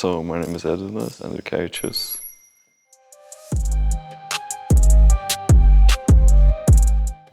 So my name is Edvinas and ačiū.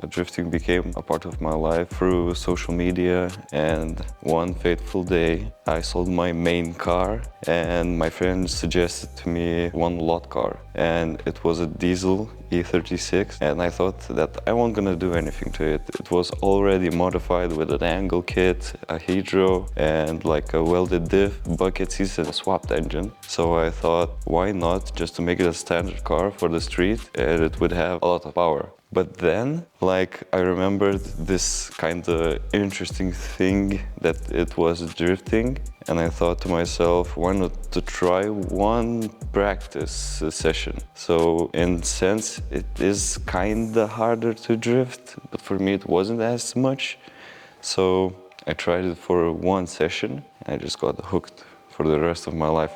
Drifting became a part of my life through social media, and one fateful day I sold my main car and my friend suggested to me one lot car, and it was a diesel E36, and I thought that I wasn't gonna do anything to it. It was already modified with an angle kit, a hydro, and like a welded diff, bucket seats and a swapped engine. So I thought, why not just to make it a standard car for the street, and it would have a lot of power. But then, I remembered this kind of interesting thing that it was drifting, and I thought to myself, why not to try one practice session? So in a sense, it is kind of harder to drift, but for me it wasn't as much. So I tried it for one session, and I just got hooked for the rest of my life.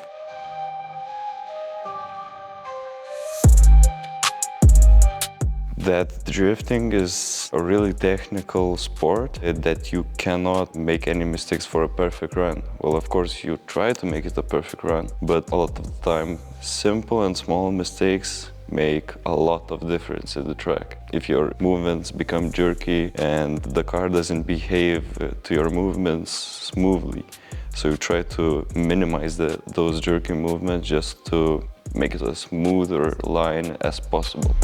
That drifting is a really technical sport, that you cannot make any mistakes for a perfect run. Well, of course, you try to make it a perfect run, but a lot of the time, simple and small mistakes make a lot of difference in the track. If your movements become jerky and the car doesn't behave to your movements smoothly, so you try to minimize those jerky movements just to make it a smoother line as possible.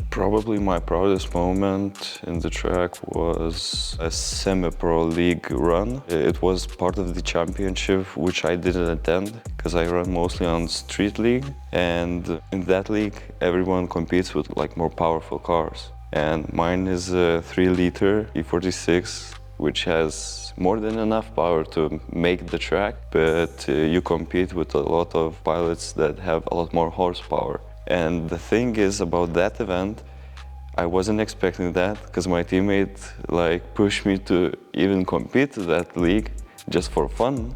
Probably my proudest moment in the track was a semi-pro league run. It was part of the championship, which I didn't attend because I run mostly on street league. And in that league, everyone competes with more powerful cars. And mine is a 3-liter E46, which has more than enough power to make the track, but you compete with a lot of pilots that have a lot more horsepower. And the thing is about that event, I wasn't expecting that because my teammate pushed me to even compete to that league just for fun.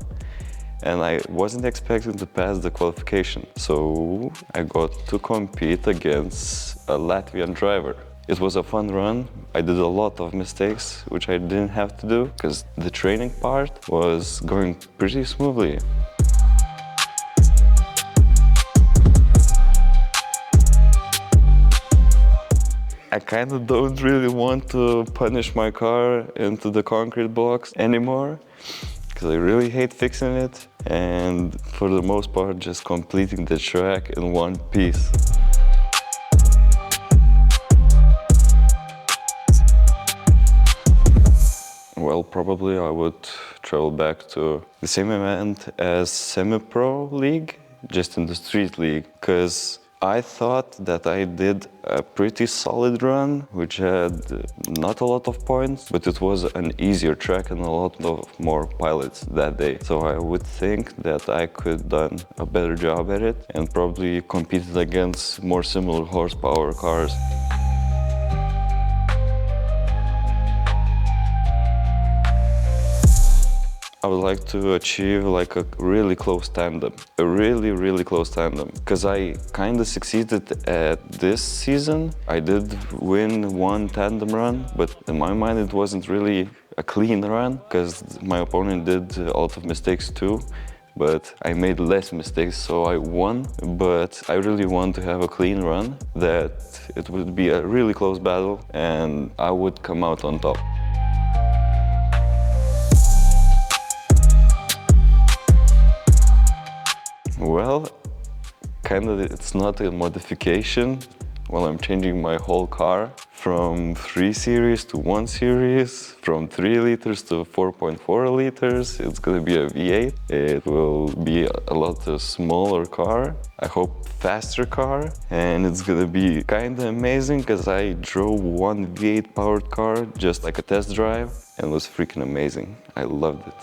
And I wasn't expecting to pass the qualification. So I got to compete against a Latvian driver. It was a fun run. I did a lot of mistakes, which I didn't have to do because the training part was going pretty smoothly. I kind of don't really want to punish my car into the concrete blocks anymore, because I really hate fixing it, and for the most part just completing the track in one piece. Well, probably I would travel back to the same event as semi-pro league, just in the street league, because I thought that I did a pretty solid run, which had not a lot of points, but it was an easier track and a lot of more pilots that day. So I would think that I could have done a better job at it and probably competed against more similar horsepower cars. I would like to achieve a really close tandem, a really close tandem, because I kind of succeeded at this season. I did win one tandem run, but in my mind it wasn't really a clean run, because my opponent did a lot of mistakes too, but I made less mistakes, so I won. But I really want to have a clean run, that it would be a really close battle and I would come out on top. Well, it's not a modification. Well, I'm changing my whole car from 3 series to 1 series, from 3 liters to 4.4 liters. It's gonna be a V8. It will be a lot smaller car. I hope faster car. And it's gonna be kinda amazing because I drove one V8 powered car just like a test drive and it was freaking amazing. I loved it.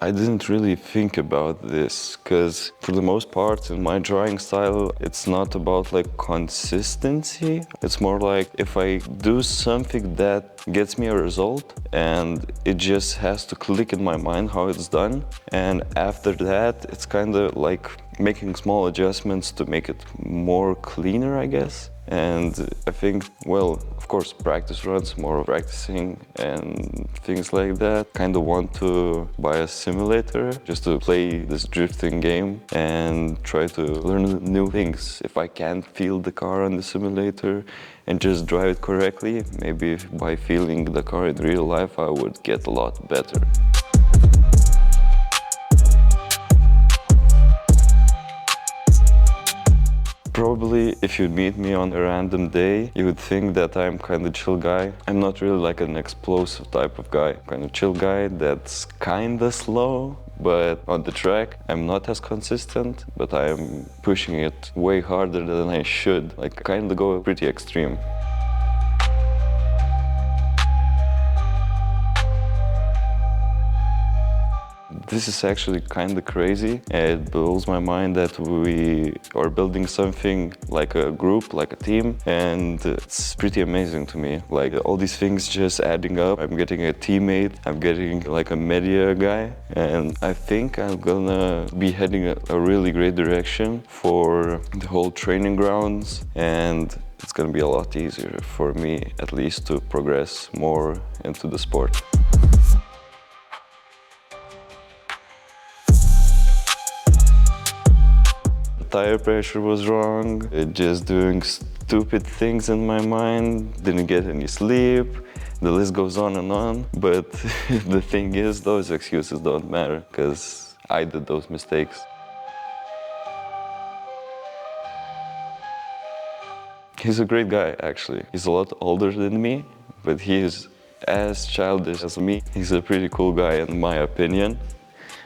I didn't really think about this, because for the most part in my drawing style, it's not about like consistency. It's more like if I do something that gets me a result and it just has to click in my mind how it's done. And after that, it's kind of like making small adjustments to make it more cleaner, I guess. And I think, well, of course, practice runs, more practicing and things like that. Kind of want to buy a simulator just to play this drifting game and try to learn new things. If I can't feel the car on the simulator and just drive it correctly, maybe by feeling the car in real life, I would get a lot better. Probably if you meet me on a random day, you would think that I'm kind of chill guy. I'm not really like an explosive type of guy. Kind of chill guy that's kind of slow, but on the track I'm not as consistent, but I'm pushing it way harder than I should. Like kind of go pretty extreme. This is actually kind of crazy. It blows my mind that we are building something like a group, like a team, and it's pretty amazing to me. Like all these things just adding up. I'm getting a teammate, I'm getting like a media guy, and I think I'm gonna be heading a really great direction for the whole training grounds, and it's gonna be a lot easier for me, at least, to progress more into the sport. Tire pressure was wrong, just doing stupid things in my mind, didn't get any sleep, the list goes on, but the thing is, those excuses don't matter, because I did those mistakes. He's a great guy, actually. He's a lot older than me, but he is as childish as me. He's a pretty cool guy in my opinion.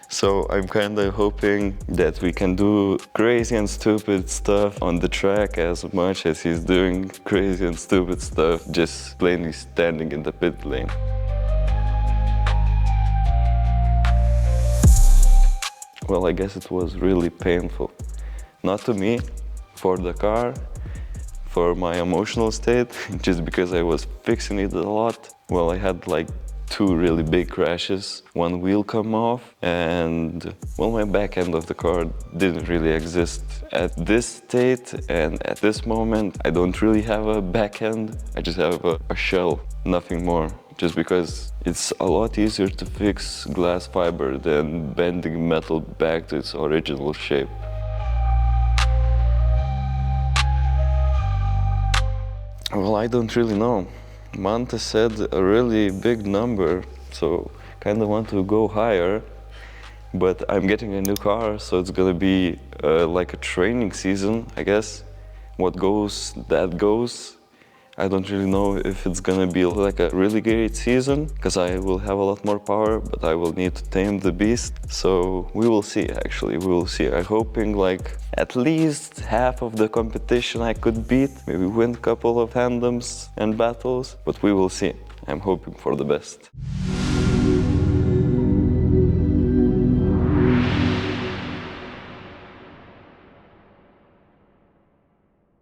So I'm kind of hoping that we can do crazy and stupid stuff on the track as much as he's doing crazy and stupid stuff just plainly standing in the pit lane. Well, I guess it was really painful. Not to me, for the car, for my emotional state, just because I was fixing it a lot. Well, I had like 2 really big crashes, 1 wheel come off, and well, my back end of the car didn't really exist. At this state and at this moment, I don't really have a back end, I just have a shell, nothing more. Just because it's a lot easier to fix glass fiber than bending metal back to its original shape. Well, I don't really know. Mantas said a really big number, so kind of want to go higher, but I'm getting a new car, so it's gonna be like a training season, I guess. What goes, that goes. I don't really know if it's gonna be like a really great season, because I will have a lot more power, but I will need to tame the beast. So we will see, actually, we will see. I'm hoping like at least half of the competition I could beat, maybe win a couple of tandems and battles, but we will see. I'm hoping for the best.